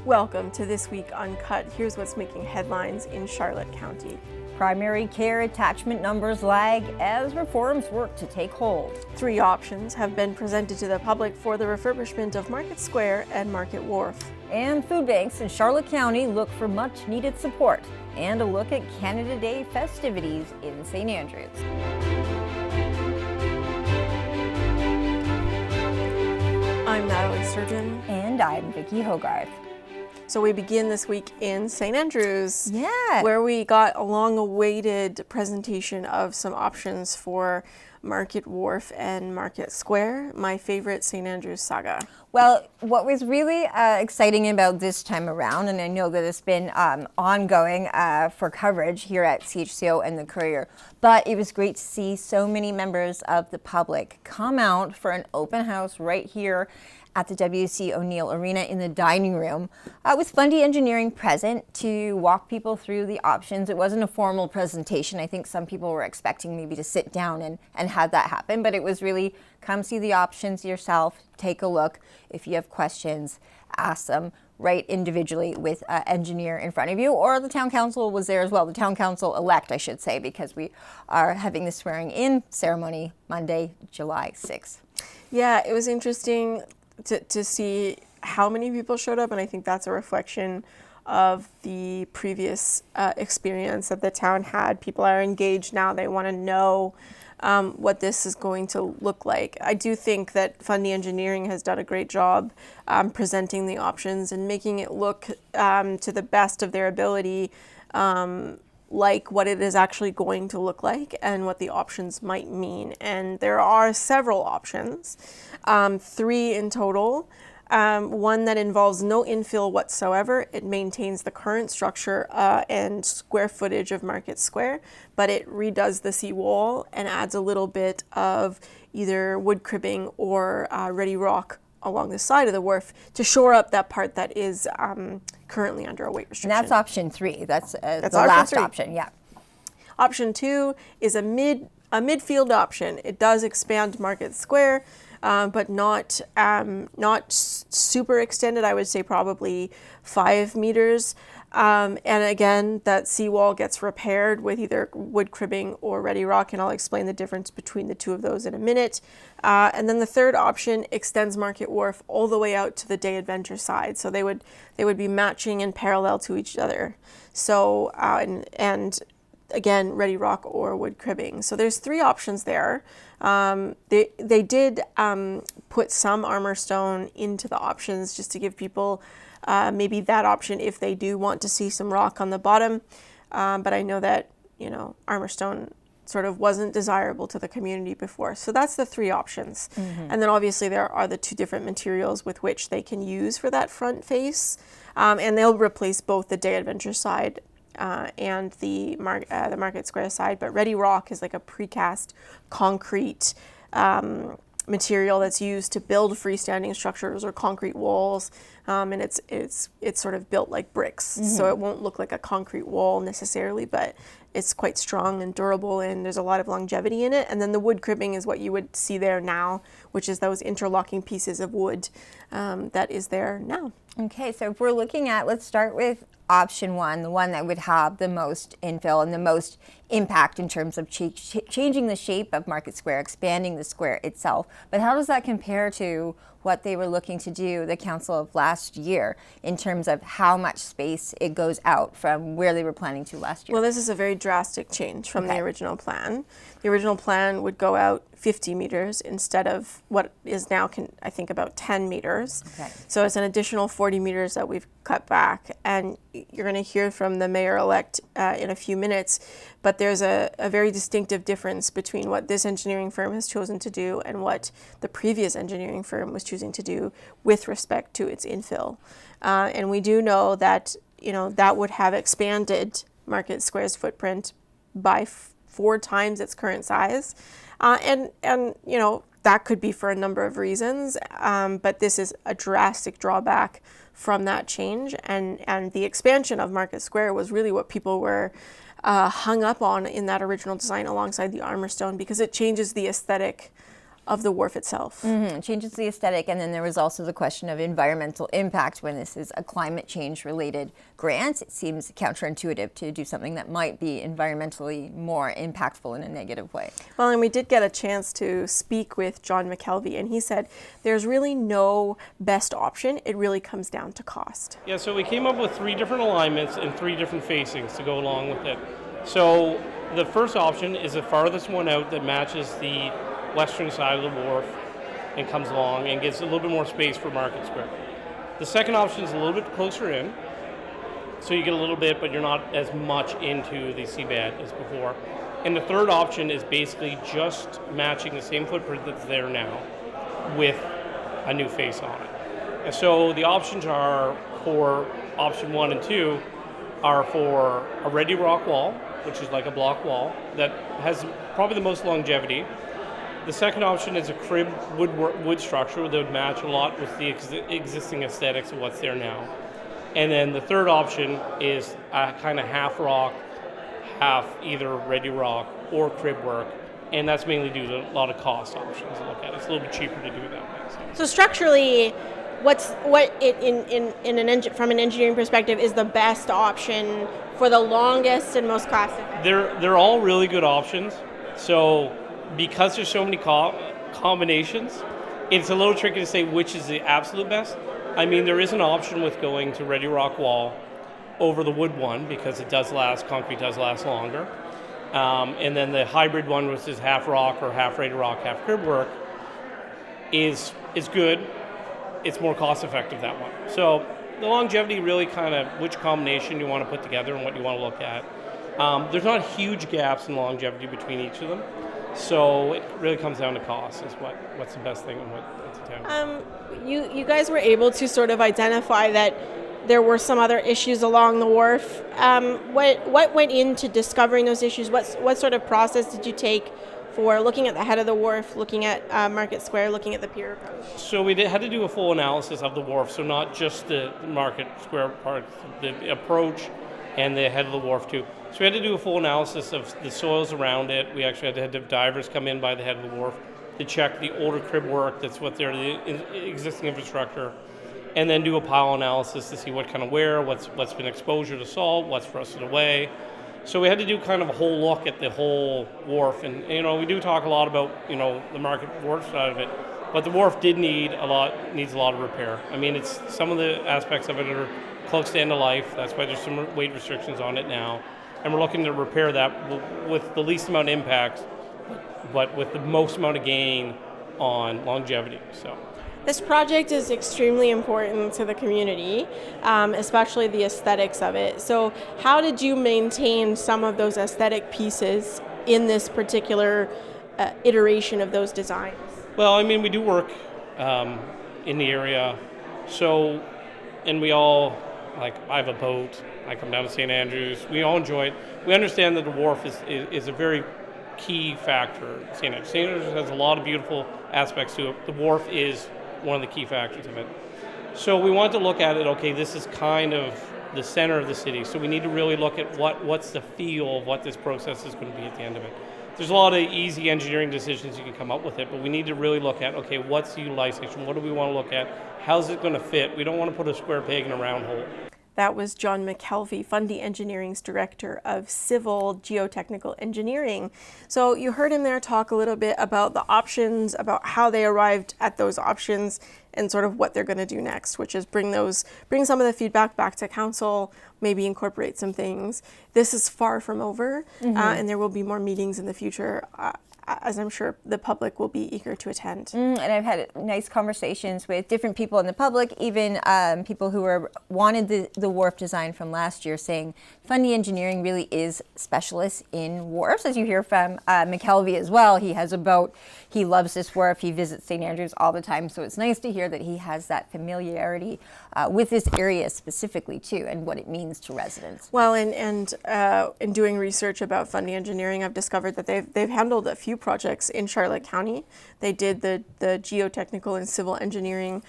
Welcome to This Week Uncut. Here's what's making headlines in Charlotte County. Primary care attachment numbers lag as reforms work to take hold. 3 options have been presented to the public for the refurbishment of Market Square and Market Wharf. And food banks in Charlotte County look for much needed support. And a look at Canada Day festivities in St. Andrews. I'm Nathalie Sturgeon. And I'm Vicki Hogarth. So we begin this week in St. Andrews, Yeah. where we got a long-awaited presentation of some options for Market Wharf and Market Square, my favorite St. Andrews saga. Well, what was really exciting about this time around, and I know that it's been ongoing for coverage here at CHCO and the Courier, but it was great to see so many members of the public come out for an open house right here at the W.C. O'Neill Arena in the dining room with Fundy Engineering present to walk people through the options. It wasn't a formal presentation. I think some people were expecting maybe to sit down and have that happen, but it was really come see the options yourself, take a look. If you have questions, ask them right individually with an engineer in front of you, or the town council was there as well, the town council elect, I should say, because we are having the swearing in ceremony Monday, July 6th. Yeah, it was interesting to see how many people showed up, and I think that's a reflection of the previous experience that the town had. People are engaged now. They want to know what this is going to look like. I do think that Fundy Engineering has done a great job presenting the options and making it look to the best of their ability like what it is actually going to look like and what the options might mean. And there are several options, 3 in total. One that involves no infill whatsoever. It maintains the current structure and square footage of Market Square, but it redoes the seawall and adds a little bit of either wood cribbing or ready rock along the side of the wharf to shore up that part that is currently under a weight restriction. And that's option 3. That's the option last 3. option, yeah. Option 2 is a midfield option. It does expand Market Square, but not super extended. I would say probably 5 meters. And again, that seawall gets repaired with either wood cribbing or ready rock, and I'll explain the difference between the two of those in a minute. And then the third option extends Market Wharf all the way out to the day adventure side. So they would be matching in parallel to each other. So and again, ready rock or wood cribbing. So there's 3 options there. They did put some armor stone into the options just to give people maybe that option if they do want to see some rock on the bottom. But I know that, armor stone sort of wasn't desirable to the community before. So that's the 3 options. Mm-hmm. And then obviously there are the 2 different materials with which they can use for that front face. And they'll replace both the day adventure side and the Market Square side. But ready rock is like a precast concrete material that's used to build freestanding structures or concrete walls, and it's sort of built like bricks. Mm-hmm. So it won't look like a concrete wall necessarily, but it's quite strong and durable, and there's a lot of longevity in it. And then the wood cribbing is what you would see there now, which is those interlocking pieces of wood that is there now. Okay, so if we're looking at, let's start with option 1, the one that would have the most infill and the most impact in terms of changing the shape of Market Square, expanding the square itself. But how does that compare to what they were looking to do, the council of last year, in terms of how much space it goes out from where they were planning to last year? Well, this is a very drastic change from the original plan. The original plan would go out 50 meters instead of what is now, I think, about 10 meters. Okay. So it's an additional 40 meters that we've cut back. And you're going to hear from the mayor-elect in a few minutes, but there's a very distinctive difference between what this engineering firm has chosen to do and what the previous engineering firm was choosing to do with respect to its infill. And we do know that, that would have expanded Market Square's footprint by 4 times its current size. And that could be for a number of reasons, but this is a drastic drawback from that change. And the expansion of Market Square was really what people were hung up on in that original design alongside the armor stone, because it changes the aesthetic the wharf itself. It changes the aesthetic, and then there was also the question of environmental impact. When this is a climate change related grant, it seems counterintuitive to do something that might be environmentally more impactful in a negative way. Well, and we did get a chance to speak with John McKelvey, and he said there's really no best option. It really comes down to cost. Yeah, so we came up with 3 different alignments and 3 different facings to go along with it. So the first option is the farthest one out that matches the western side of the wharf and comes along and gives a little bit more space for Market Square. The second option is a little bit closer in, so you get a little bit, but you're not as much into the seabed as before. And the third option is basically just matching the same footprint that's there now with a new face on it. And so the options are for option 1 and 2 are for a ready rock wall, which is like a block wall that has probably the most longevity. The second option is a crib wood structure that would match a lot with the existing aesthetics of what's there now. And then the third option is a kind of half rock, half either ready rock or crib work. And that's mainly due to a lot of cost options to look at. It's a little bit cheaper to do it that way. So structurally, from an engineering perspective is the best option for the longest and most cost effective? They're all really good options. So because there's so many combinations, it's a little tricky to say which is the absolute best. I mean, there is an option with going to ready rock wall over the wood one because it does last, concrete does last longer. And then the hybrid one, which is half rock or half ready rock, half crib work, is good. It's more cost effective, that one. So the longevity really kind of which combination you want to put together and what you want to look at. There's not huge gaps in longevity between each of them. So it really comes down to cost is what's the best thing and what's the town. You guys were able to sort of identify that there were some other issues along the wharf. What went into discovering those issues? What sort of process did you take for looking at the head of the wharf, looking at Market Square, looking at the pier approach? So we had to do a full analysis of the wharf, so not just the Market Square part, the approach and the head of the wharf too. So we had to do a full analysis of the soils around it. We actually had to have divers come in by the head of the wharf to check the older crib work that's what there, the existing infrastructure, and then do a pile analysis to see what kind of wear, what's been exposure to salt, what's rusted away. So we had to do kind of a whole look at the whole wharf, and we do talk a lot about the Market Wharf side of it, but the wharf needs a lot of repair. I mean, it's some of the aspects of it are close to end of life. That's why there's some weight restrictions on it now, and we're looking to repair that with the least amount of impact, but with the most amount of gain on longevity. So. This project is extremely important to the community, especially the aesthetics of it. So how did you maintain some of those aesthetic pieces in this particular iteration of those designs? Well, I mean, we do work in the area, and we all, I have a boat, I come down to St. Andrews, we all enjoy it. We understand that the wharf is a very key factor. St. Andrews has a lot of beautiful aspects to it. The wharf is one of the key factors of it. So we want to look at it, okay, this is kind of the center of the city, so we need to really look at what's the feel of what this process is going to be at the end of it. There's a lot of easy engineering decisions you can come up with it, but we need to really look at, okay, what's the utilization, what do we want to look at, how's it going to fit? We don't want to put a square peg in a round hole. That was John McKelvey, Fundy Engineering's Director of Civil Geotechnical Engineering. So you heard him there talk a little bit about the options, about how they arrived at those options, and sort of what they're going to do next, which is bring some of the feedback back to council, maybe incorporate some things. This is far from over, and there will be more meetings in the future, as I'm sure the public will be eager to attend. And I've had nice conversations with different people in the public, even people who wanted the wharf design from last year, saying Fundy Engineering really is specialist in wharfs, as you hear from McKelvey as well. He has a boat, he loves this wharf, he visits St. Andrews all the time, so it's nice to hear that he has that familiarity with this area specifically too, and what it means to residents. Well, and in doing research about Fundy Engineering, I've discovered that they've handled a few few projects in Charlotte County. They did the geotechnical and civil engineering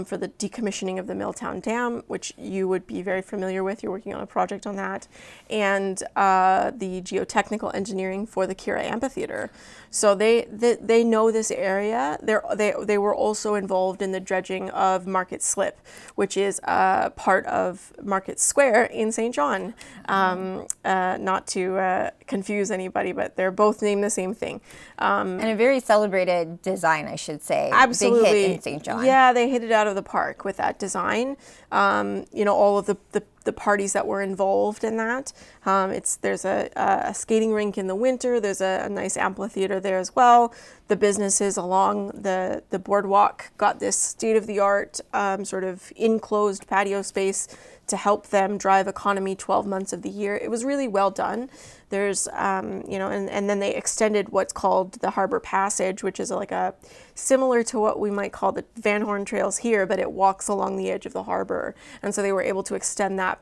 for the decommissioning of the Milltown Dam, which you would be very familiar with. You're working on a project on that, and the geotechnical engineering for the Kira Amphitheater. So they know this area. They were also involved in the dredging of Market Slip, which is part of Market Square in St. John. Not to confuse anybody, but they're both named the same thing. And a very celebrated design, I should say. Absolutely. Big hit in St. John. Yeah, they hit it out of the park with that design. All of the parties that were involved in that. There's a skating rink in the winter. There's a nice amphitheater there as well. The businesses along the boardwalk got this state-of-the-art sort of enclosed patio space to help them drive economy 12 months of the year. It was really well done. There's, and then they extended what's called the Harbor Passage, which is like a similar to what we might call the Van Horn Trails here, but it walks along the edge of the harbor. And so they were able to extend that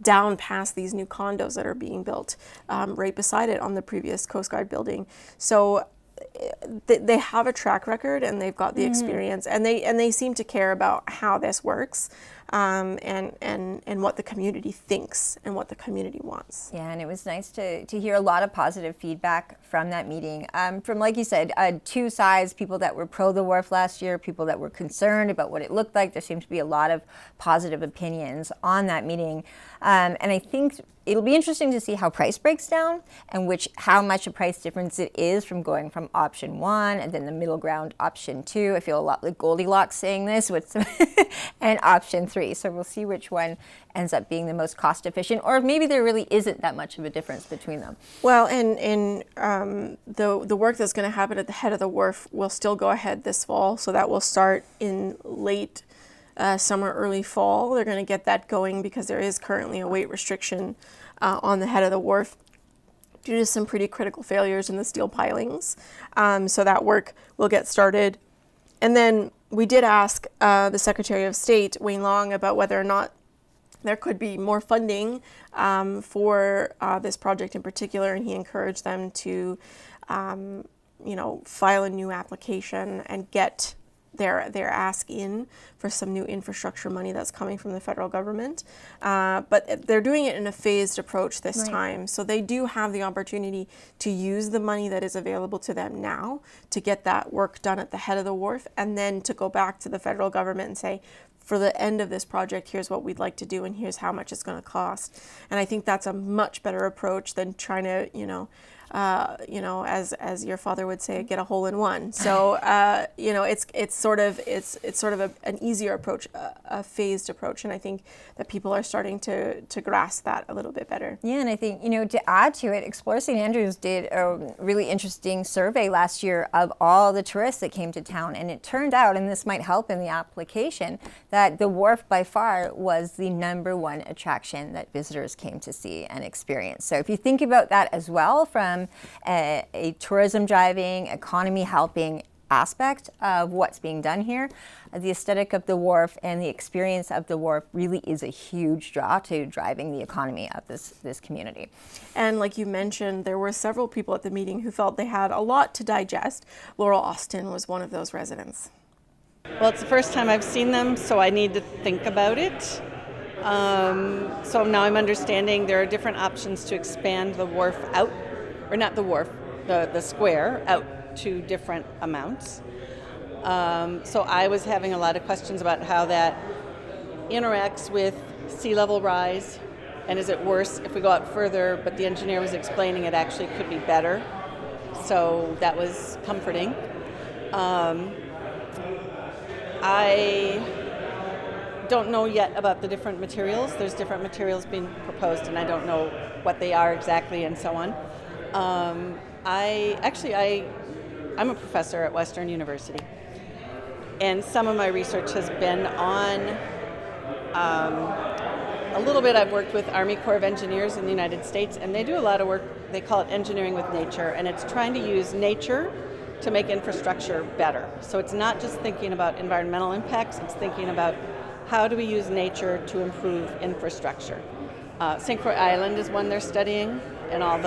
down past these new condos that are being built right beside it on the previous Coast Guard building. So they have a track record and they've got the experience, and they seem to care about how this works, and what the community thinks and what the community wants. Yeah, and it was nice to hear a lot of positive feedback from that meeting. From, like you said, two sides, people that were pro the wharf last year, people that were concerned about what it looked like. There seemed to be a lot of positive opinions on that meeting. And I think it'll be interesting to see how price breaks down and how much a price difference it is from going from option 1 and then the middle ground option 2. I feel a lot like Goldilocks saying this with and option 3. So we'll see which one ends up being the most cost efficient, or maybe there really isn't that much of a difference between them. Well, and the work that's going to happen at the head of the wharf will still go ahead this fall. So that will start in late summer, early fall. They're going to get that going because there is currently a weight restriction on the head of the wharf due to some pretty critical failures in the steel pilings. So that work will get started. And then we did ask the Secretary of State, Wayne Long, about whether or not there could be more funding for this project in particular, and he encouraged them to, file a new application and get their ask in for some new infrastructure money that's coming from the federal government. But they're doing it in a phased approach this time. So they do have the opportunity to use the money that is available to them now to get that work done at the head of the wharf, and then to go back to the federal government and say, for the end of this project, here's what we'd like to do and here's how much it's going to cost. And I think that's a much better approach than trying to, as your father would say, get a hole in one. So, it's sort of an easier approach, a phased approach. And I think that people are starting to grasp that a little bit better. Yeah, and I think, to add to it, Explore St. Andrews did a really interesting survey last year of all the tourists that came to town. And it turned out, and this might help in the application, that the wharf by far was the #1 attraction that visitors came to see and experience. So if you think about that as well from a tourism driving, economy helping aspect of what's being done here, the aesthetic of the wharf and the experience of the wharf really is a huge draw to driving the economy of this community. And like you mentioned, there were several people at the meeting who felt they had a lot to digest. Laurel Austin was one of those residents. Well, it's the first time I've seen them, so I need to think about it. So now I'm understanding there are different options to expand the wharf out, or not the wharf, the square out to different amounts. So I was having a lot of questions about how that interacts with sea level rise, and is it worse if we go out further, but the engineer was explaining it actually could be better. So that was comforting. I don't know yet about the different materials. There's different materials being proposed, and I don't know what they are exactly and so on. I'm a professor at Western University, and some of my research has been on a little bit. I've worked with Army Corps of Engineers in the United States, and they do a lot of work. They call it engineering with nature, and it's trying to use nature to make infrastructure better. So it's not just thinking about environmental impacts, it's thinking about how do we use nature to improve infrastructure. St. Croix Island is one they're studying. and all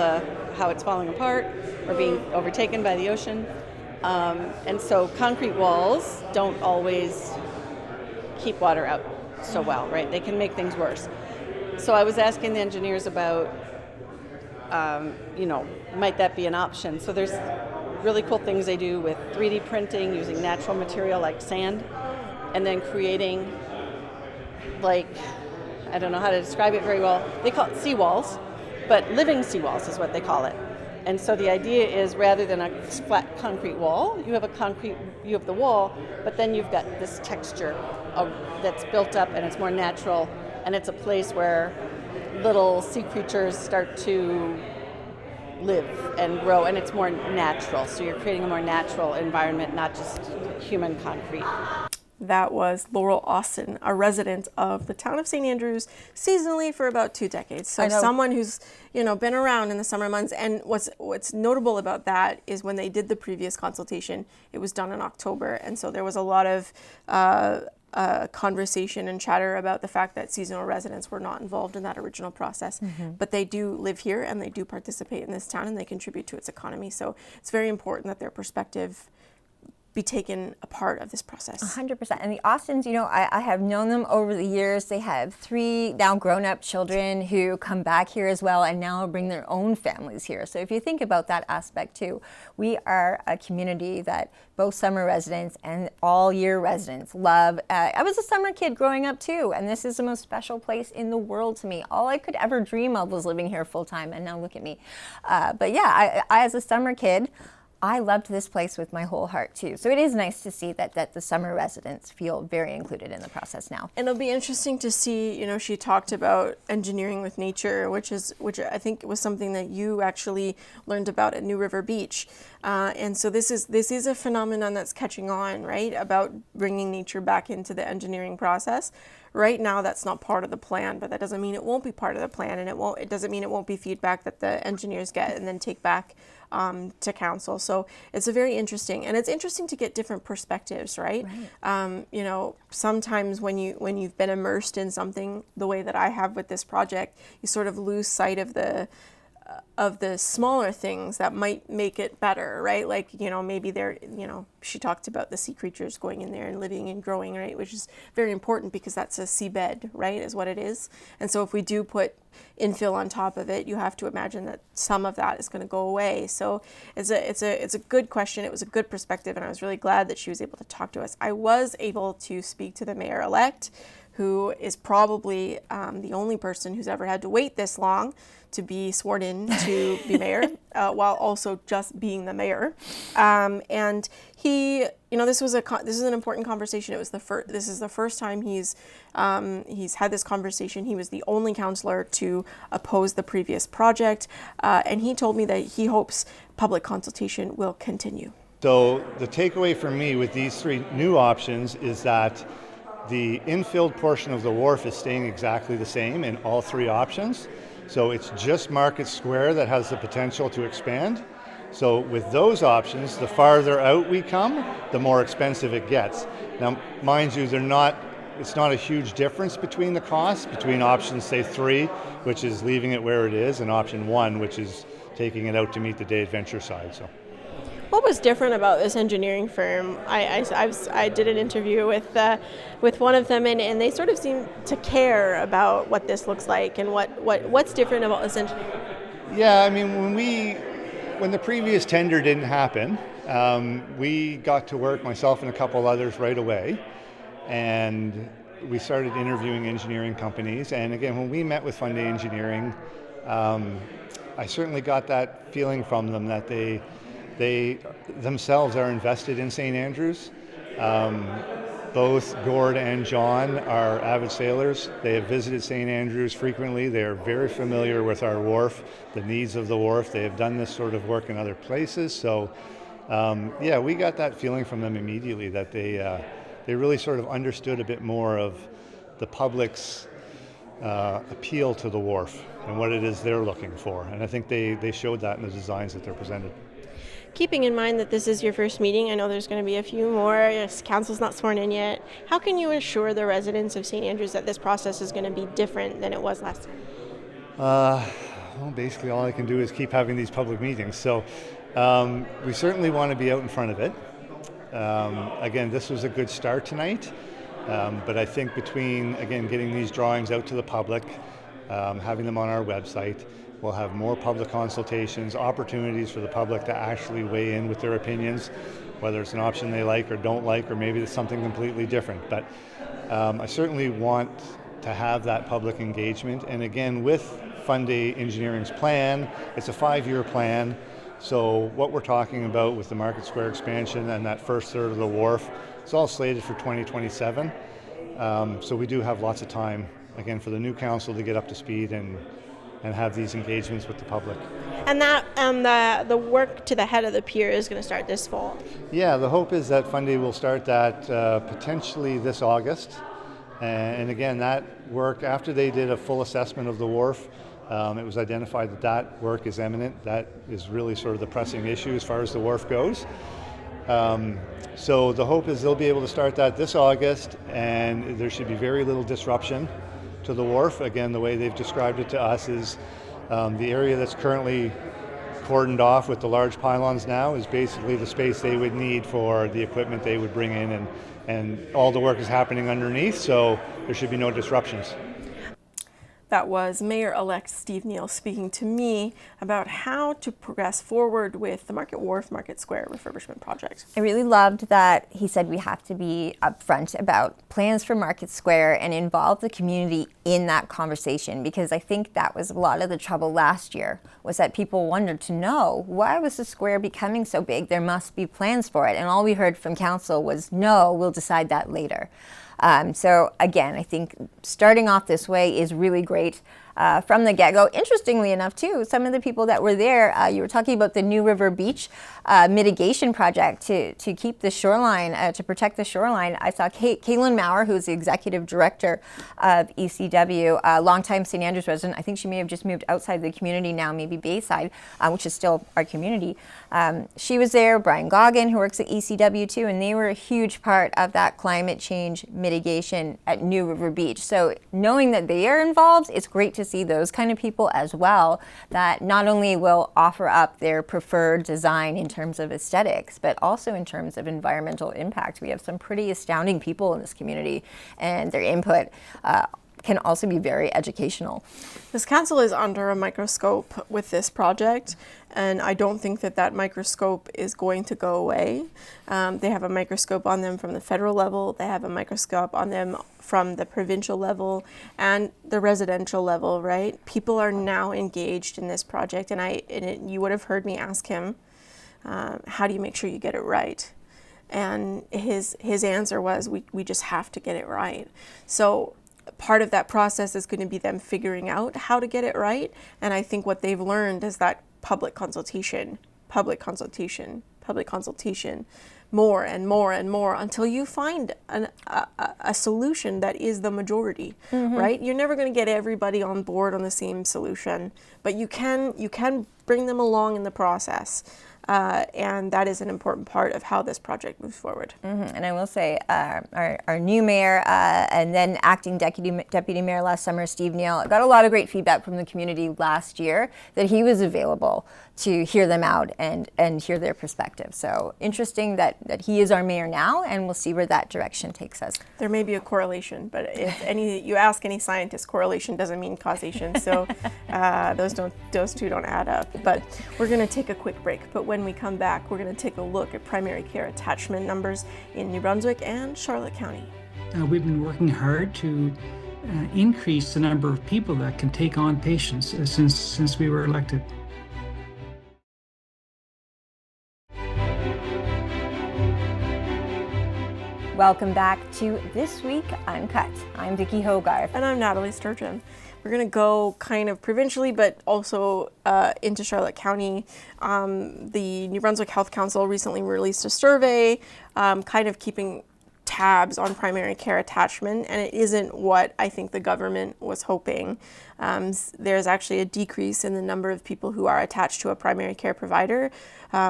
how it's falling apart or being overtaken by the ocean. And so concrete walls don't always keep water out so well, right? They can make things worse. So I was asking the engineers about, might that be an option? So there's really cool things they do with 3D printing using natural material like sand, and then creating, like, I don't know how to describe it very well. They call it seawalls, but living seawalls is what they call it. And so the idea is, rather than a flat concrete wall, you have the wall, but then you've got this texture that's built up, and it's more natural, and it's a place where little sea creatures start to live and grow, and it's more natural. So you're creating a more natural environment, not just human concrete. That was Laurel Austin, a resident of the town of St. Andrews, seasonally for about 2 decades. So someone who's, been around in the summer months. And what's notable about that is when they did the previous consultation, it was done in October. And so there was a lot of conversation and chatter about the fact that seasonal residents were not involved in that original process. But they do live here and they do participate in this town and they contribute to its economy. So it's very important that their perspective be taken a part of this process. 100%. And the Austins, I have known them over the years. They have 3 now grown-up children who come back here as well and now bring their own families here. So if you think about that aspect too, we are a community that both summer residents and all-year residents love. I was a summer kid growing up too, and this is the most special place in the world to me. All I could ever dream of was living here full-time, and now look at me. But yeah, I as a summer kid, I loved this place with my whole heart too. So it is nice to see that the summer residents feel very included in the process now. And it'll be interesting to see, she talked about engineering with nature, which I think was something that you actually learned about at New River Beach. And so this is a phenomenon that's catching on, right? About bringing nature back into the engineering process. Right now, that's not part of the plan, but that doesn't mean it won't be part of the plan, and it doesn't mean it won't be feedback that the engineers get and then take back to council. So it's very interesting, and it's interesting to get different perspectives, right? Sometimes when you've been immersed in something the way that I have with this project, you sort of lose sight of the smaller things that might make it better, right? Like, maybe she talked about the sea creatures going in there and living and growing, right? Which is very important because that's a seabed, right? Is what it is. And so if we do put infill on top of it, you have to imagine that some of that is going to go away. So it's a good question. It was a good perspective, and I was really glad that she was able to talk to us. I was able to speak to the mayor-elect, who is probably the only person who's ever had to wait this long to be sworn in to be mayor, while also just being the mayor. And he, this is an important conversation. This is the first time he's had this conversation. He was the only councillor to oppose the previous project, and he told me that he hopes public consultation will continue. So the takeaway for me with these 3 new options is that the infilled portion of the wharf is staying exactly the same in all 3 options. So it's just Market Square that has the potential to expand. So with those options, the farther out we come, the more expensive it gets. Now, mind you, it's not a huge difference between the costs between options, say 3, which is leaving it where it is, and option 1, which is taking it out to meet the day adventure side. So. What was different about this engineering firm? I did an interview with one of them, and they sort of seem to care about what this looks like and what's different about this engineering. Yeah, I mean, when the previous tender didn't happen, we got to work, myself and a couple others, right away, and we started interviewing engineering companies. And again, when we met with Funday Engineering, I certainly got that feeling from them that they themselves are invested in St. Andrews. Both Gord and John are avid sailors. They have visited St. Andrews frequently. They are very familiar with our wharf, the needs of the wharf. They have done this sort of work in other places. So, we got that feeling from them immediately that they really sort of understood a bit more of the public's appeal to the wharf and what it is they're looking for. And I think they showed that in the designs that they're presented. Keeping in mind that this is your first meeting, I know there's going to be a few more. Yes, council's not sworn in yet. How can you assure the residents of St. Andrews that this process is going to be different than it was last time? Well, basically all I can do is keep having these public meetings. So we certainly want to be out in front of it. Again, this was a good start tonight, but I think between, again, getting these drawings out to the public, having them on our website, we'll have more public consultations, opportunities for the public to actually weigh in with their opinions, whether it's an option they like or don't like, or maybe it's something completely different. But I certainly want to have that public engagement. And again, with Funday Engineering's plan, it's a 5-year plan. So what we're talking about with the Market Square expansion and that first third of the wharf, it's all slated for 2027. So we do have lots of time, again, for the new council to get up to speed and have these engagements with the public. And that the work to the head of the pier is going to start this fall. Yeah, the hope is that Funday will start that potentially this August. And again, that work, after they did a full assessment of the wharf, it was identified that that work is imminent. That is really sort of the pressing issue as far as the wharf goes. So the hope is they'll be able to start that this August, and there should be very little disruption to the wharf. Again, the way they've described it to us is the area that's currently cordoned off with the large pylons now is basically the space they would need for the equipment they would bring in, and all the work is happening underneath, so there should be no disruptions. That was Mayor-elect Steve Neal speaking to me about how to progress forward with the Market Wharf, Market Square refurbishment project. I really loved that he said we have to be upfront about plans for Market Square and involve the community in that conversation, because I think that was a lot of the trouble last year, was that people wondered to know, why was the square becoming so big? There must be plans for it. And all we heard from council was, no, we'll decide that later. So again, I think starting off this way is really great from the get-go. Interestingly enough, too, some of the people that were there, you were talking about the New River Beach mitigation project to keep the shoreline, to protect the shoreline. I saw Caitlin Maurer, who's the executive director of ECW, a longtime St. Andrews resident. I think she may have just moved outside the community now, maybe Bayside, which is still our community. She was there, Brian Goggin, who works at ECW too, and they were a huge part of that climate change mitigation at New River Beach. So knowing that they are involved, it's great to see those kind of people as well, that not only will offer up their preferred design in terms of aesthetics, but also in terms of environmental impact. We have some pretty astounding people in this community, and their input can also be very educational. This council is under a microscope with this project, and I don't think that that microscope is going to go away. They have a microscope on them from the federal level, they have a microscope on them from the provincial level and the residential level, right? People are now engaged in this project, and you would have heard me ask him, how do you make sure you get it right? And his answer was, we just have to get it right. So part of that process is going to be them figuring out how to get it right. And I think what they've learned is that public consultation, more and more and more, until you find a solution that is the majority, right? You're never going to get everybody on board on the same solution, but you can bring them along in the process. And that is an important part of how this project moves forward. And I will say, our new mayor and then acting deputy mayor last summer, Steve Neal, got a lot of great feedback from the community last year that he was available to hear them out and hear their perspective. So interesting that he is our mayor now, and we'll see where that direction takes us. There may be a correlation, but if you ask any scientist, correlation doesn't mean causation. So those two don't add up. But we're going to take a quick break. But when we come back, we're going to take a look at primary care attachment numbers in New Brunswick and Charlotte County. We've been working hard to increase the number of people that can take on patients since we were elected. Welcome back to This Week Uncut. I'm Vicki Hogarth. And I'm Nathalie Sturgeon. We're going to go kind of provincially, but also into Charlotte County. The New Brunswick Health Council recently released a survey kind of keeping tabs on primary care attachment, and it isn't what I think the government was hoping. There's actually a decrease in the number of people who are attached to a primary care provider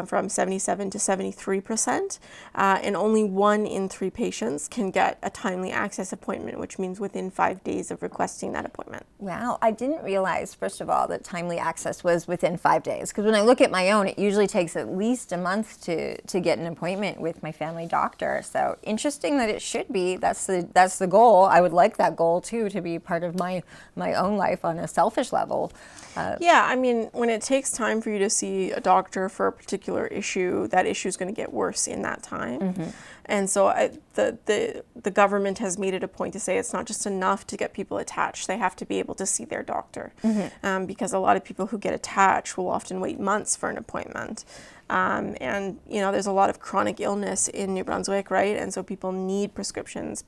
from 77 to 73%, and only 1 in 3 patients can get a timely access appointment, which means within 5 days of requesting that appointment. Wow, I didn't realize, first of all, that timely access was within 5 days. Because when I look at my own, it usually takes at least a month to get an appointment with my family doctor. So interesting that it should be. That's the goal. I would like that goal too, to be part of my own life on a selfish level. Yeah, I mean, when it takes time for you to see a doctor for a particular issue, that issue is going to get worse in that time. And so the government has made it a point to say it's not just enough to get people attached. They have to be able to see their doctor, because a lot of people who get attached will often wait months for an appointment. And, you know, there's a lot of chronic illness in New Brunswick, right? And so people need prescriptions.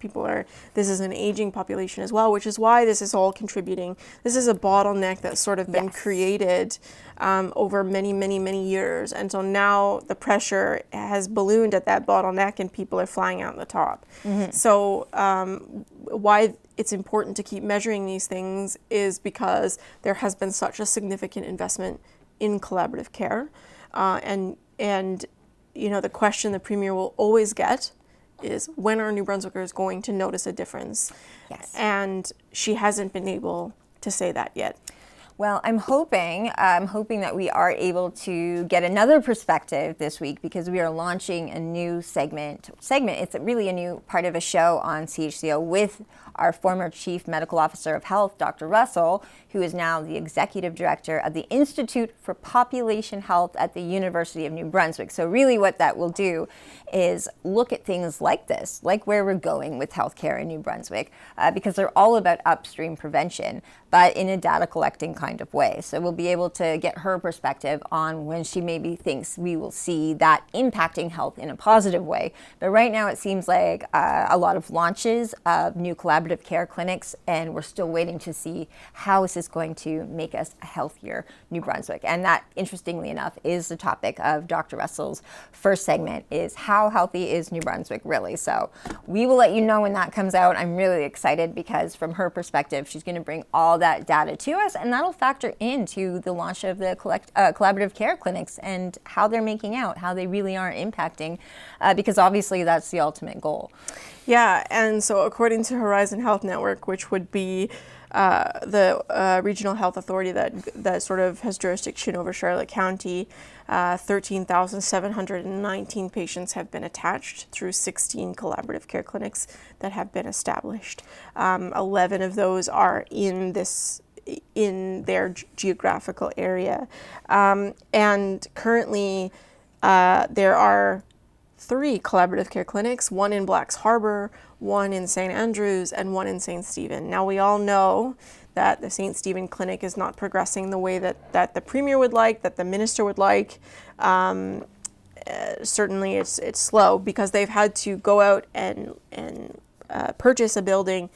This is an aging population as well, which is why this is all contributing. This is a bottleneck that's sort of been created over many, many, many years. And so now the pressure has ballooned at that bottleneck and people are flying out the top. So why it's important to keep measuring these things is because there has been such a significant investment in collaborative care. And you know, the question the Premier will always get is, when are New Brunswickers going to notice a difference? Yes. And she hasn't been able to say that yet. Well, I'm hoping that we are able to get another perspective this week, because we are launching a new segment. It's really a new part of a show on CHCO with our former Chief Medical Officer of Health, Dr. Russell, who is now the Executive Director of the Institute for Population Health at the University of New Brunswick. So really what that will do is look at things like this, like where we're going with healthcare in New Brunswick, because they're all about upstream prevention, but in a data collecting kind of way. So we'll be able to get her perspective on when she maybe thinks we will see that impacting health in a positive way. But right now it seems like a lot of launches of new collaborative care clinics, and we're still waiting to see how is this going to make us a healthier New Brunswick. And that, interestingly enough, is the topic of Dr. Russell's first segment, is how healthy is New Brunswick really? So we will let you know when that comes out. I'm really excited because from her perspective, she's going to bring all that data to us, and that'll factor into the launch of the collaborative care clinics and how they're making out, how they really are impacting, because obviously that's the ultimate goal. Yeah, and so according to Horizon Health Network, which would be the regional health authority that sort of has jurisdiction over Charlotte County, 13,719 patients have been attached through 16 collaborative care clinics that have been established. 11 of those are in their geographical area. And currently there are 3 collaborative care clinics, 1 in Blacks Harbour, 1 in St. Andrews, and 1 in St. Stephen. Now, we all know that the St. Stephen clinic is not progressing the way that the Premier would like, that the Minister would like. Certainly it's slow because they've had to go out and purchase a building,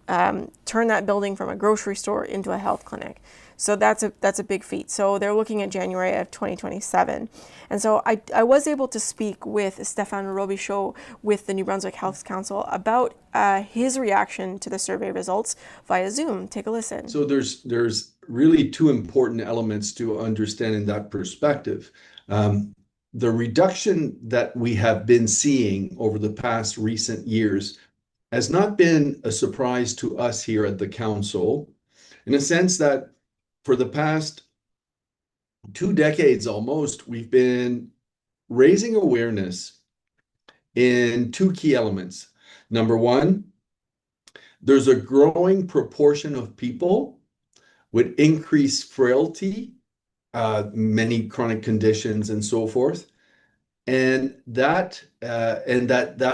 turn that building from a grocery store into a health clinic. So that's a big feat. So they're looking at January of 2027. And so I was able to speak with Stéphane Robichaud with the New Brunswick Health Council about his reaction to the survey results via Zoom. Take a listen. So there's really 2 important elements to understanding that perspective. The reduction that we have been seeing over the past recent years has not been a surprise to us here at the council, in a sense that for the past 2 decades almost, we've been raising awareness in 2 key elements. Number 1, there's a growing proportion of people with increased frailty, many chronic conditions and so forth, and that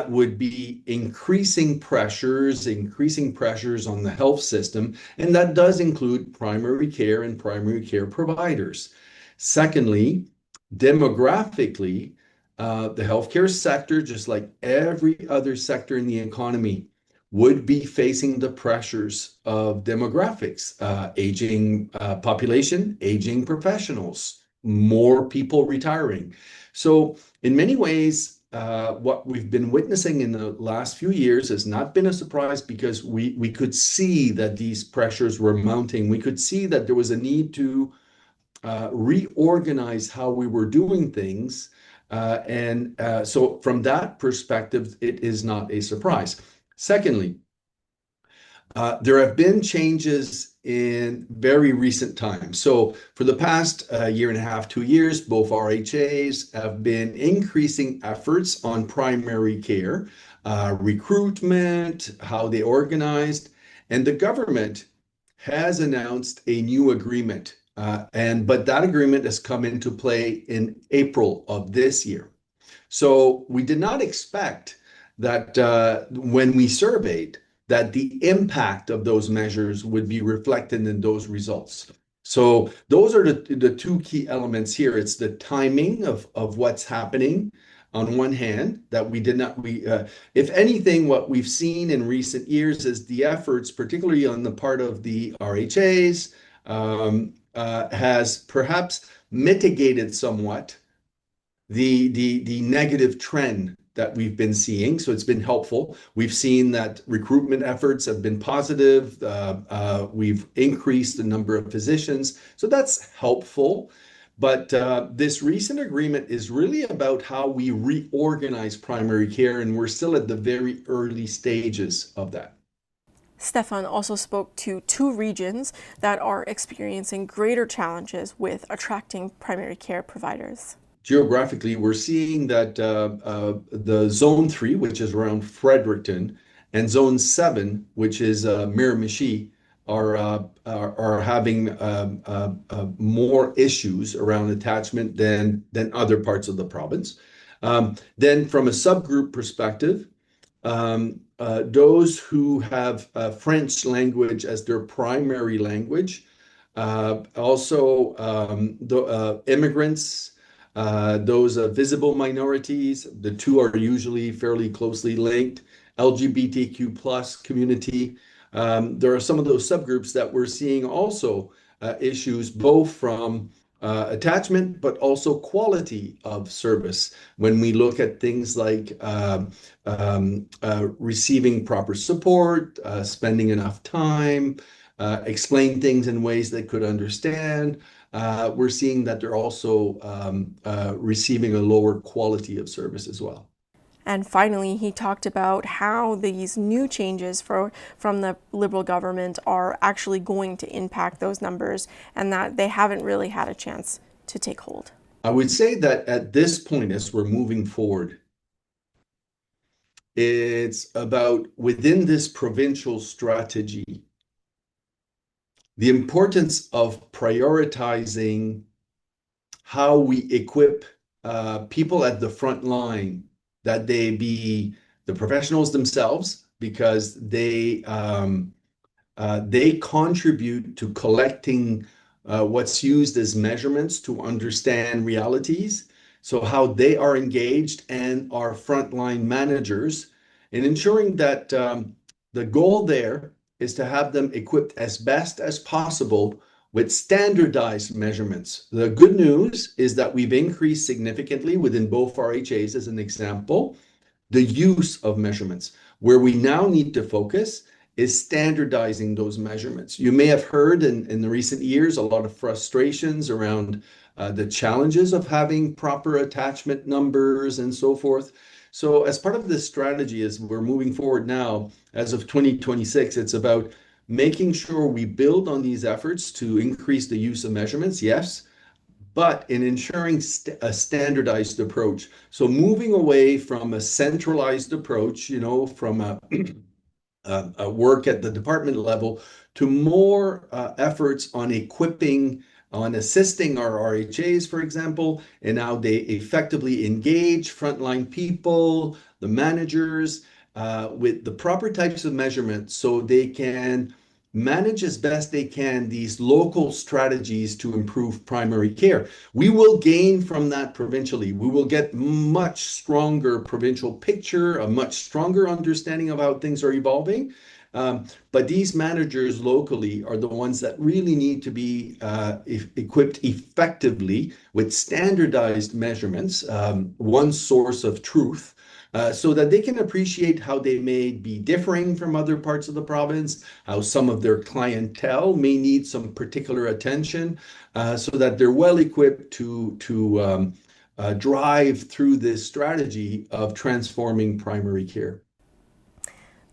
would be increasing pressures on the health system, and that does include primary care and primary care providers. Secondly, demographically, the healthcare sector, just like every other sector in the economy, would be facing the pressures of demographics, aging population, aging professionals, more people retiring. So in many ways, what we've been witnessing in the last few years has not been a surprise because we could see that these pressures were mounting. We could see that there was a need to reorganize how we were doing things. So from that perspective, it is not a surprise. Secondly, there have been changes in very recent times. So for the past year and a half, 2 years, both RHAs have been increasing efforts on primary care, recruitment, how they organized, and the government has announced a new agreement. But that agreement has come into play in April of this year. So we did not expect that when we surveyed, that the impact of those measures would be reflected in those results. So those are the two key elements here. It's the timing of what's happening on one hand, that we did not, if anything, what we've seen in recent years is the efforts, particularly on the part of the RHAs, has perhaps mitigated somewhat the negative trend that we've been seeing. So it's been helpful. We've seen that recruitment efforts have been positive. We've increased the number of physicians. So that's helpful. But this recent agreement is really about how we reorganize primary care, and we're still at the very early stages of that. Stefan also spoke to 2 regions that are experiencing greater challenges with attracting primary care providers. Geographically, we're seeing that the Zone 3, which is around Fredericton, and Zone 7, which is Miramichi, are having more issues around attachment than other parts of the province. Then from a subgroup perspective, those who have French language as their primary language, also the immigrants, those visible minorities, the two are usually fairly closely linked, LGBTQ plus community. There are some of those subgroups that we're seeing also issues both from attachment, but also quality of service. When we look at things like receiving proper support, spending enough time, explain things in ways they could understand, we're seeing that they're also receiving a lower quality of service as well. And finally, he talked about how these new changes from the Liberal government are actually going to impact those numbers and that they haven't really had a chance to take hold. I would say that at this point, as we're moving forward, it's about within this provincial strategy, the importance of prioritizing how we equip people at the front line, that they be the professionals themselves, because they contribute to collecting what's used as measurements to understand realities. So how they are engaged and our frontline managers, and ensuring that the goal there is to have them equipped as best as possible with standardized measurements. The good news is that we've increased significantly within both RHAs, as an example, the use of measurements. Where we now need to focus is standardizing those measurements. You may have heard in the recent years a lot of frustrations around the challenges of having proper attachment numbers and so forth. So as part of this strategy, as we're moving forward now, as of 2026, it's about making sure we build on these efforts to increase the use of measurements, yes, but in ensuring a standardized approach. So moving away from a centralized approach, from a work at the department level, to more efforts on equipping, on assisting our RHAs, for example, and how they effectively engage frontline people, the managers, with the proper types of measurements so they can manage as best they can these local strategies to improve primary care. We will gain from that provincially. We will get much stronger provincial picture, a much stronger understanding of how things are evolving. But these managers locally are the ones that really need to be equipped effectively with standardized measurements, one source of truth, so that they can appreciate how they may be differing from other parts of the province, how some of their clientele may need some particular attention, so that they're well equipped to drive through this strategy of transforming primary care.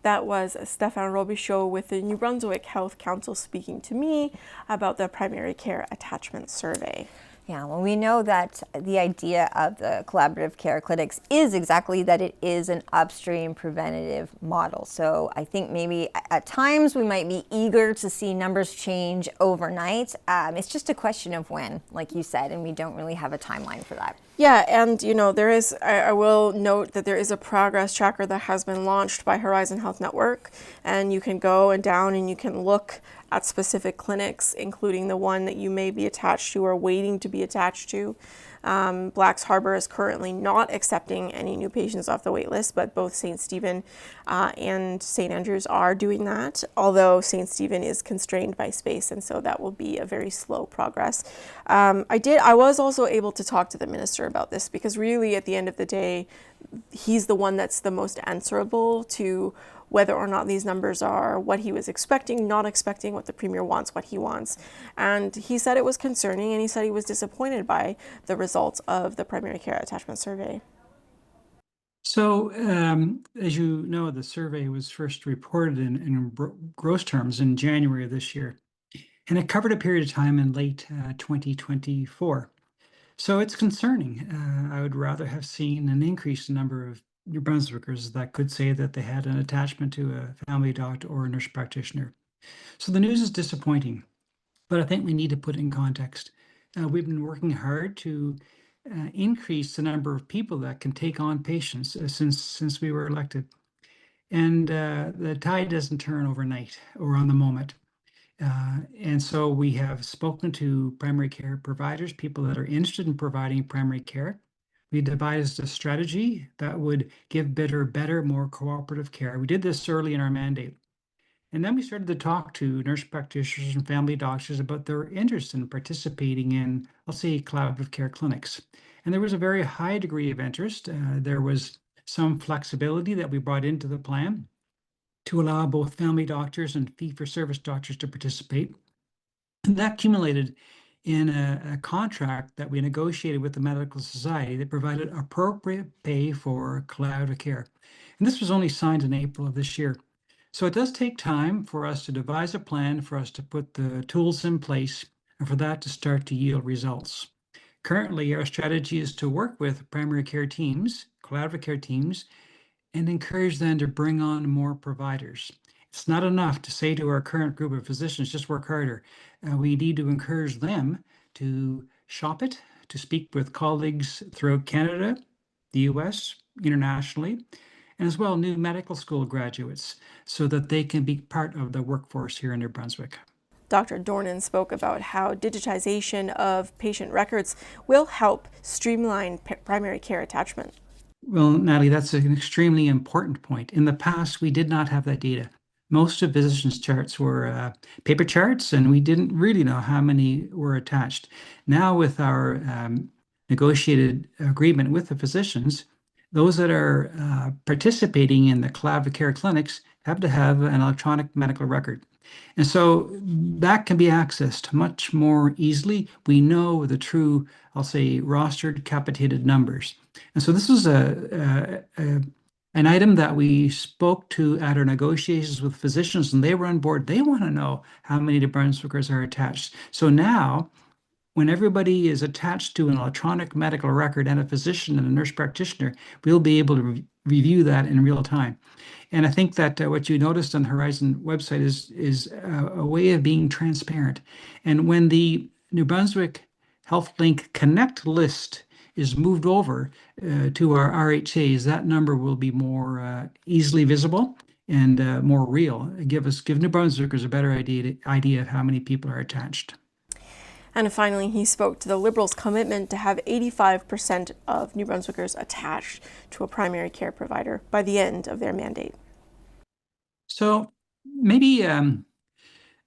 That was Stéphane Robichaud with the New Brunswick Health Council speaking to me about the primary care attachment survey. Yeah, well, we know that the idea of the collaborative care clinics is exactly that it is an upstream preventative model. So I think maybe at times we might be eager to see numbers change overnight. It's just a question of when, like you said, and we don't really have a timeline for that. Yeah, and there is, I will note that there is a progress tracker that has been launched by Horizon Health Network, and you can go down and you can look at specific clinics, including the one that you may be attached to or waiting to be attached to. Blacks Harbour is currently not accepting any new patients off the wait list, but both St. Stephen and St. Andrews are doing that, although St. Stephen is constrained by space, and so that will be a very slow progress. I was also able to talk to the minister about this, because really at the end of the day, he's the one that's the most answerable to whether or not these numbers are what he was expecting, not expecting, what the Premier wants, what he wants. And he said it was concerning, and he said he was disappointed by the results of the primary care attachment survey. So, as you know, the survey was first reported in gross terms in January of this year, and it covered a period of time in late 2024. So it's concerning. I would rather have seen an increased number of New Brunswickers that could say that they had an attachment to a family doctor or a nurse practitioner. So the news is disappointing, but I think we need to put it in context. We've been working hard to increase the number of people that can take on patients since we were elected. And the tide doesn't turn overnight or on the moment. And so we have spoken to primary care providers, people that are interested in providing primary care. We devised a strategy that would give better, more cooperative care. We did this early in our mandate. And then we started to talk to nurse practitioners and family doctors about their interest in participating in, I'll say, collaborative care clinics. And there was a very high degree of interest. There was some flexibility that we brought into the plan to allow both family doctors and fee-for-service doctors to participate. And that accumulated in a contract that we negotiated with the Medical Society that provided appropriate pay for collaborative care. And this was only signed in April of this year. So it does take time for us to devise a plan, for us to put the tools in place, and for that to start to yield results. Currently, our strategy is to work with primary care teams, collaborative care teams, and encourage them to bring on more providers. It's not enough to say to our current group of physicians, just work harder. We need to encourage them to shop it, to speak with colleagues throughout Canada, the US, internationally, and as well new medical school graduates, so that they can be part of the workforce here in New Brunswick. Dr. Dornan spoke about how digitization of patient records will help streamline primary care attachment. Well, Nathalie, that's an extremely important point. In the past, we did not have that data. Most of physicians' charts were paper charts, and we didn't really know how many were attached. Now, with our negotiated agreement with the physicians, those that are participating in the collaborative care clinics have to have an electronic medical record. And so that can be accessed much more easily. We know the true, I'll say, rostered capitated numbers. And so this is an item that we spoke to at our negotiations with physicians, and they were on board. They want to know how many New Brunswickers are attached. So now, when everybody is attached to an electronic medical record and a physician and a nurse practitioner, we'll be able to review that in real time. And I think that what you noticed on the Horizon website is a way of being transparent. And when the New Brunswick HealthLink Connect list is moved over to our RHAs, that number will be more easily visible and more real. Give New Brunswickers a better idea of how many people are attached. And finally, he spoke to the Liberals' commitment to have 85% of New Brunswickers attached to a primary care provider by the end of their mandate. So Maybe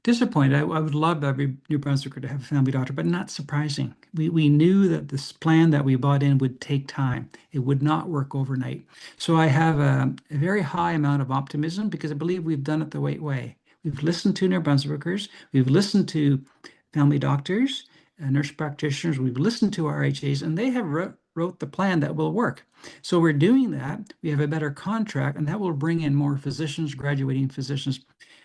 disappointed. I would love every New Brunswicker to have a family doctor, but not surprising. We knew that this plan that we bought in would take time. It would not work overnight. So I have a very high amount of optimism because I believe we've done it the right way. We've listened to New Brunswickers. We've listened to family doctors, nurse practitioners. We've listened to RHAs, and they have wrote the plan that will work. So we're doing that. We have a better contract, and that will bring in more physicians, graduating physicians.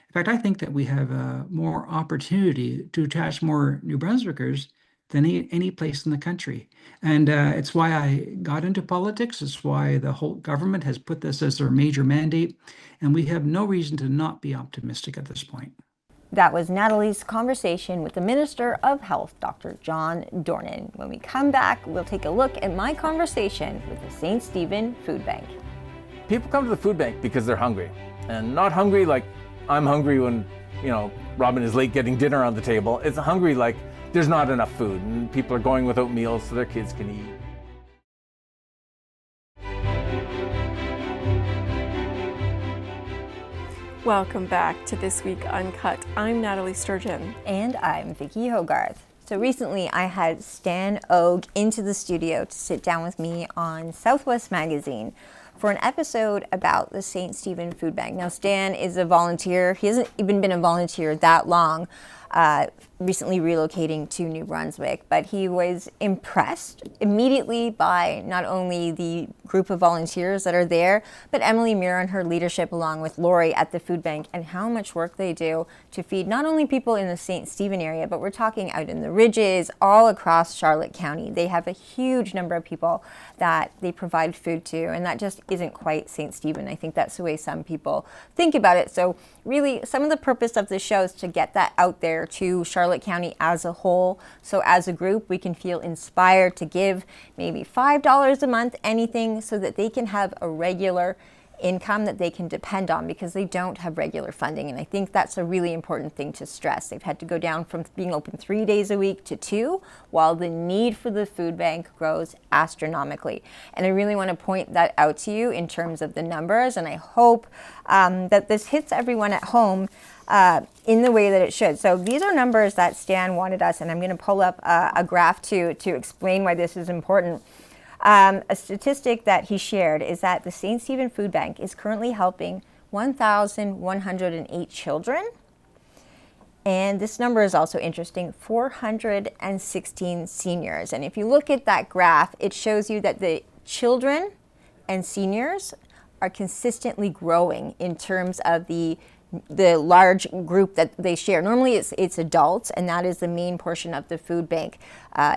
In fact, I think that we have more opportunity to attach more New Brunswickers than any place in the country. And it's why I got into politics. It's why the whole government has put this as their major mandate. And we have no reason to not be optimistic at this point. That was Nathalie's conversation with the Minister of Health, Dr. John Dornan. When we come back, we'll take a look at my conversation with the St. Stephen Food Bank. People come to the food bank because they're hungry, and not hungry like I'm hungry when, Robin is late getting dinner on the table. It's hungry like there's not enough food and people are going without meals so their kids can eat. Welcome back to This Week Uncut. I'm Nathalie Sturgeon. And I'm Vicki Hogarth. So recently I had Stan Ogue into the studio to sit down with me on Southwest Magazine for an episode about the St. Stephen Food Bank. Now, Stan is a volunteer. He hasn't even been a volunteer that long, recently relocating to New Brunswick, but he was impressed immediately by not only the group of volunteers that are there, but Emily Muir and her leadership along with Lori at the food bank and how much work they do to feed not only people in the St. Stephen area, but we're talking out in the Ridges, all across Charlotte County. They have a huge number of people that they provide food to, and that just isn't quite St. Stephen. I think that's the way some people think about it. So really, some of the purpose of the show is to get that out there to Charlotte County as a whole. So as a group, we can feel inspired to give maybe $5 a month, anything, so that they can have a regular income that they can depend on because they don't have regular funding. And I think that's a really important thing to stress. They've had to go down from being open 3 days a week to 2, while the need for the food bank grows astronomically. And I really want to point that out to you in terms of the numbers. And I hope that this hits everyone at home in the way that it should. So these are numbers that Stan wanted us, and I'm going to pull up a graph to explain why this is important. A statistic that he shared is that the St. Stephen Food Bank is currently helping 1,108 children. And this number is also interesting, 416 seniors. And if you look at that graph, it shows you that the children and seniors are consistently growing in terms of the large group that they share. Normally it's adults, and that is the main portion of the food bank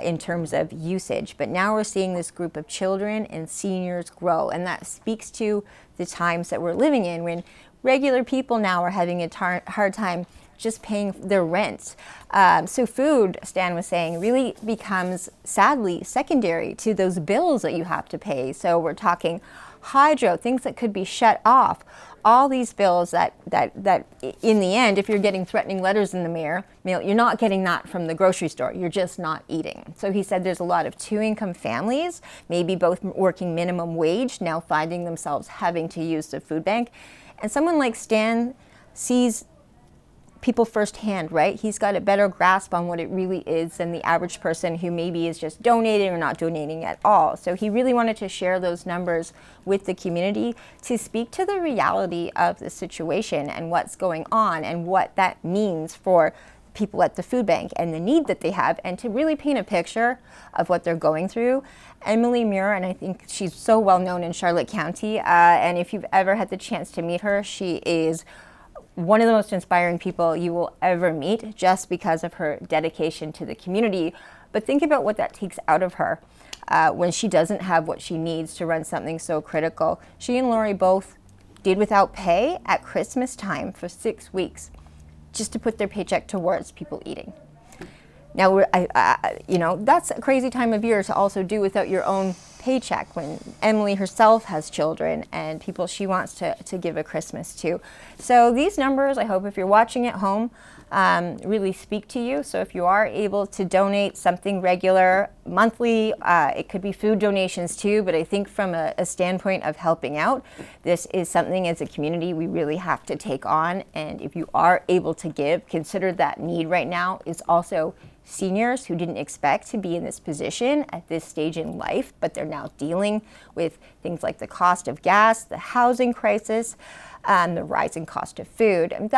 in terms of usage. But now we're seeing this group of children and seniors grow, and that speaks to the times that we're living in when regular people now are having a hard time just paying their rent. So food, Stan was saying, really becomes sadly secondary to those bills that you have to pay. So we're talking hydro, things that could be shut off. All these bills that in the end, if you're getting threatening letters in the mail, you're not getting that from the grocery store. You're just not eating. So he said there's a lot of 2-income families, maybe both working minimum wage, now finding themselves having to use the food bank. And someone like Stan sees people firsthand, right? He's got a better grasp on what it really is than the average person who maybe is just donating or not donating at all. So he really wanted to share those numbers with the community to speak to the reality of the situation and what's going on and what that means for people at the food bank and the need that they have, and to really paint a picture of what they're going through. Emily Muir, and I think she's so well known in Charlotte County, and if you've ever had the chance to meet her, she is one of the most inspiring people you will ever meet just because of her dedication to the community. But think about what that takes out of her when she doesn't have what she needs to run something so critical. She and Lori both did without pay at Christmas time for 6 weeks just to put their paycheck towards people eating. Now, that's a crazy time of year to also do without your own paycheck when Emily herself has children and people she wants to give a Christmas to. So these numbers, I hope if you're watching at home, really speak to you. So if you are able to donate something regular, monthly, it could be food donations too, but I think from a standpoint of helping out, this is something as a community we really have to take on. And if you are able to give, consider that need right now is also seniors who didn't expect to be in this position at this stage in life, but they're now dealing with things like the cost of gas, the housing crisis, the rising cost of food. And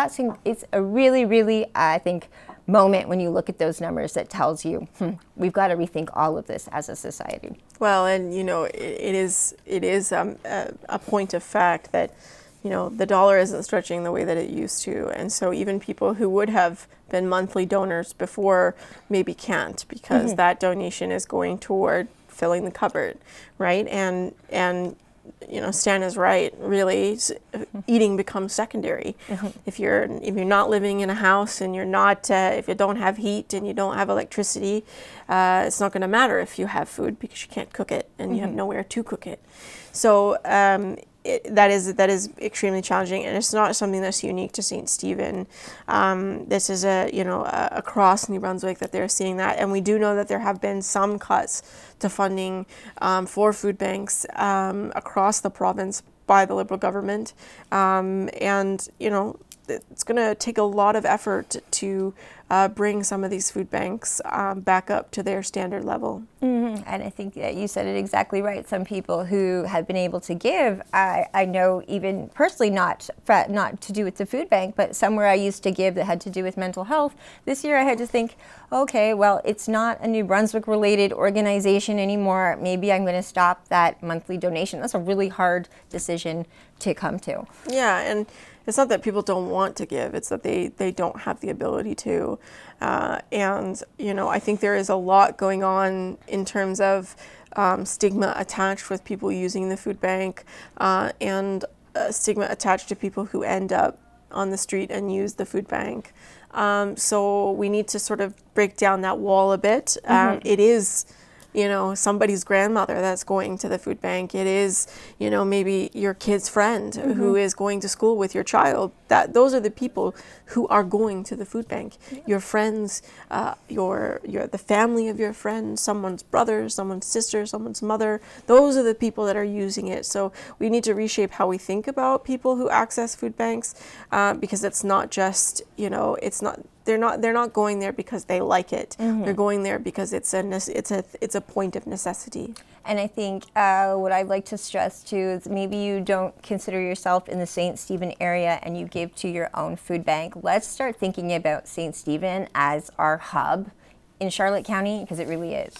it's a really, really, I think, moment when you look at those numbers that tells you, we've got to rethink all of this as a society. Well, and it is a point of fact that the dollar isn't stretching the way that it used to. And so even people who would have been monthly donors before maybe can't, because that donation is going toward filling the cupboard, right? And Stan is right, really. Eating becomes secondary. If you're not living in a house and you're not, if you don't have heat and you don't have electricity, it's not going to matter if you have food because you can't cook it and you have nowhere to cook it. So that is extremely challenging, and it's not something that's unique to St. Stephen. This is across New Brunswick that they're seeing that, and we do know that there have been some cuts to funding for food banks across the province by the Liberal government, and it's going to take a lot of effort to bring some of these food banks back up to their standard level. And I think you said it exactly right. Some people who have been able to give, I know even personally, not to do with the food bank, but somewhere I used to give that had to do with mental health. This year I had to think, okay, well, it's not a New Brunswick related organization anymore. Maybe I'm going to stop that monthly donation. That's a really hard decision to come to. Yeah, and it's not that people don't want to give, it's that they don't have the ability to. And I think there is a lot going on in terms of stigma attached with people using the food bank, and stigma attached to people who end up on the street and use the food bank. So we need to sort of break down that wall a bit. It is somebody's grandmother that's going to the food bank. It is, maybe your kid's friend who is going to school with your child. Those are the people who are going to the food bank. Your friends, the family of your friend, someone's brother, someone's sister, someone's mother. Those are the people that are using it. So we need to reshape how we think about people who access food banks, because it's not just, they're not going there because they like it. They're going there because it's a point of necessity. And I think what I'd like to stress too is maybe you don't consider yourself in the St. Stephen area and you give to your own food bank. Let's start thinking about St. Stephen as our hub in Charlotte County, because it really is.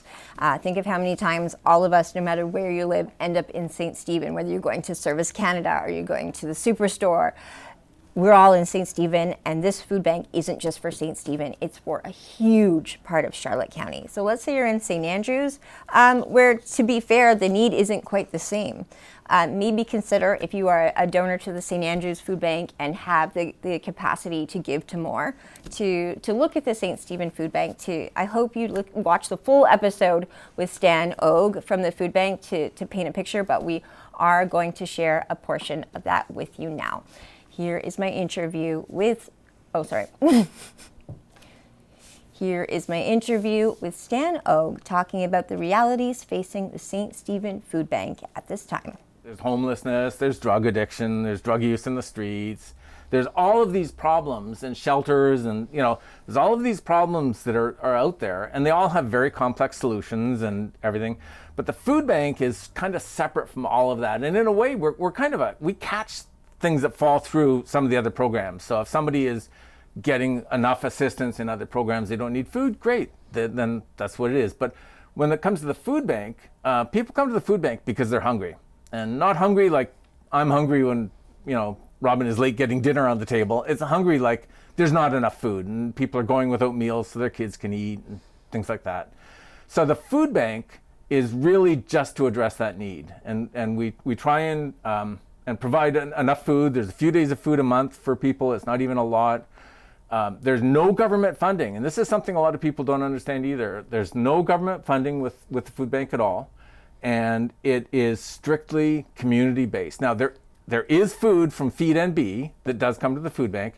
Think of how many times all of us, no matter where you live, end up in St. Stephen, whether you're going to Service Canada or you're going to the Superstore. We're all in St. Stephen, and this food bank isn't just for St. Stephen, it's for a huge part of Charlotte County. So let's say you're in St. Andrews, where, to be fair, the need isn't quite the same. Maybe consider, if you are a donor to the St. Andrews Food Bank and have the capacity to give to more, to look at the St. Stephen Food Bank. I hope you watch the full episode with Stan Og from the food bank to paint a picture, but we are going to share a portion of that with you now. Here is my interview with, Here is my interview with Stan Og talking about the realities facing the St. Stephen Food Bank at this time. There's homelessness, there's drug addiction, there's drug use in the streets. There's all of these problems and shelters and, there's all of these problems that are out there, and they all have very complex solutions and everything. But the food bank is kind of separate from all of that. And in a way, we catch things that fall through some of the other programs. So if somebody is getting enough assistance in other programs, they don't need food, great, then that's what it is. But when it comes to the food bank, people come to the food bank because they're hungry. And not hungry like I'm hungry when, Robin is late getting dinner on the table. It's hungry like there's not enough food and people are going without meals so their kids can eat and things like that. So the food bank is really just to address that need. And we try and provide enough food. There's a few days of food a month for people. It's not even a lot. There's no government funding, and this is something a lot of people don't understand either. There's no government funding with the food bank at all, and it is strictly community-based. Now, there is food from Feed NB that does come to the food bank.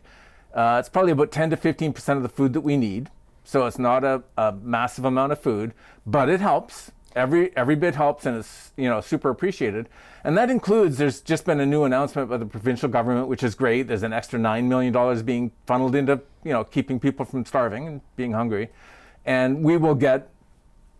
It's probably about 10 to 15% of the food that we need. So it's not a massive amount of food, but it helps. Every bit helps, and it's super appreciated. And that includes, there's just been a new announcement by the provincial government, which is great. There's an extra $9 million being funneled into keeping people from starving and being hungry. And we will get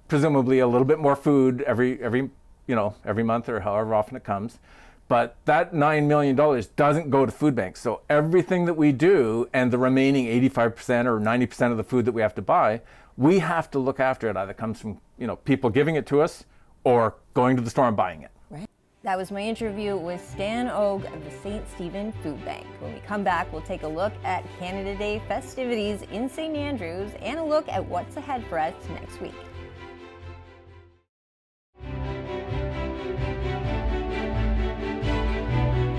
presumably a little bit more food every month or however often it comes. But that $9 million doesn't go to food banks. So everything that we do and the remaining 85% or 90% of the food that we have to buy, we have to look after it. Either comes from people giving it to us or going to the store and buying it. Right. That was my interview with Stan Ogue of the St. Stephen Food Bank. When we come back, we'll take a look at Canada Day festivities in St. Andrews and a look at what's ahead for us next week.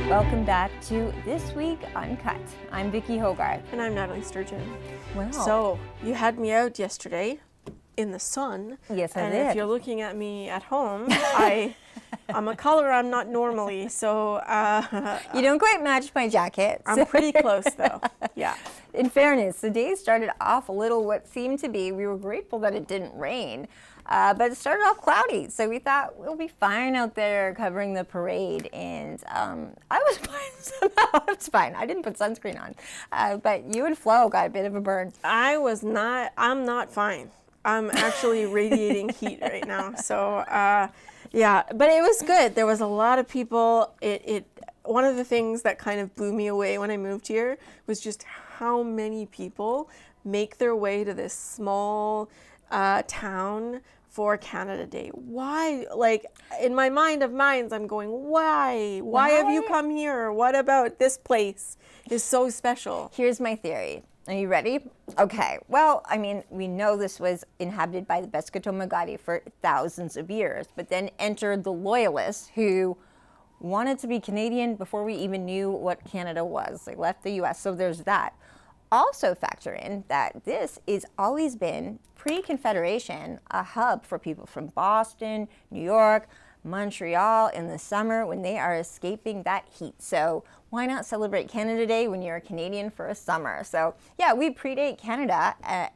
Welcome back to This Week Uncut. I'm Vicki Hogarth. And I'm Nathalie Sturgeon. Wow. So, you had me out yesterday in the sun. Yes, I and did. if you're looking at me at home, I'm a color I'm not normally, so... you don't quite match my jacket. I'm pretty close, though. Yeah. In fairness, the day started off a little what seemed to be, we were grateful that it didn't rain, but it started off cloudy, so we thought we'll be fine out there covering the parade, and I was fine somehow. It's fine. I didn't put sunscreen on, but you and Flo got a bit of a burn. I'm not fine. I'm actually radiating heat right now, so yeah, but it was good. There was a lot of people. One of the things that kind of blew me away when I moved here was just how many people make their way to this small town for Canada Day. Why? Like, in my mind of minds, I'm going, why? Why have you come here? What about this place is so special? Here's my theory. Are you ready? Okay. Well, I mean, we know this was inhabited by the Beskoto-Magadi for thousands of years, but then entered the Loyalists who wanted to be Canadian before we even knew what Canada was. They left the US, so there's that. Also factor in that this has always been, pre-Confederation, a hub for people from Boston, New York, Montreal in the summer when they are escaping that heat. So why not celebrate Canada Day when you're a Canadian for a summer? So yeah, we predate Canada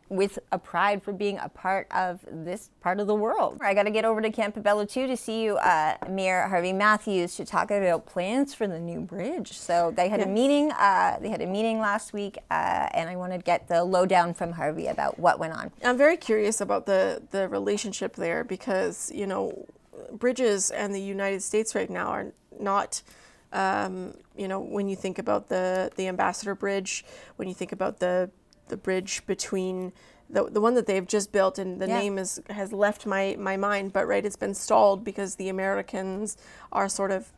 with a pride for being a part of this part of the world. I got to get over to Campobello too to see you, Mayor Harvey Matthews, to talk about plans for the new bridge. So they had a meeting. They had a meeting last week, and I want to get the lowdown from Harvey about what went on. I'm very curious about the relationship there because bridges and the United States right now are not, when you think about the Ambassador Bridge, when you think about the bridge between the one that they've just built, and the name has left my mind, but right, it's been stalled because the Americans are sort of,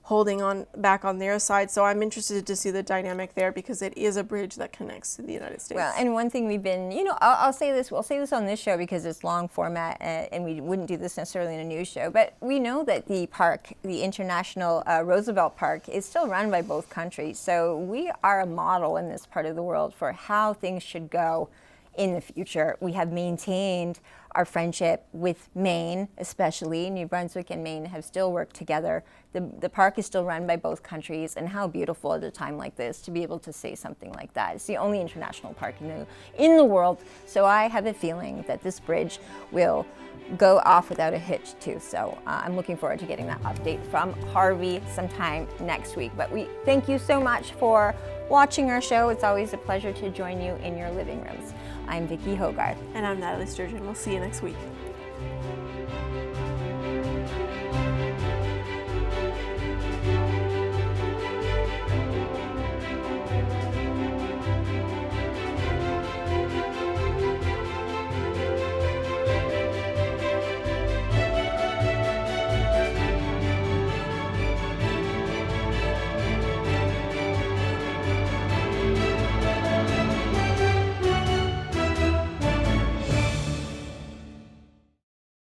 holding on back on their side. So I'm interested to see the dynamic there because it is a bridge that connects to the United States. Well, and one thing we've been, I'll say this, we'll say this on this show because it's long format and we wouldn't do this necessarily in a news show, but we know that the park, the International Roosevelt Park, is still run by both countries. So we are a model in this part of the world for how things should go in the future. We have maintained our friendship with Maine, especially. New Brunswick and Maine have still worked together. The park is still run by both countries, and how beautiful at a time like this to be able to say something like that. It's the only international park in the world, so I have a feeling that this bridge will go off without a hitch too. So I'm looking forward to getting that update from Harvey sometime next week. But we thank you so much for watching our show. It's always a pleasure to join you in your living rooms. I'm Vicki Hogarth. And I'm Nathalie Sturgeon. We'll see you next week.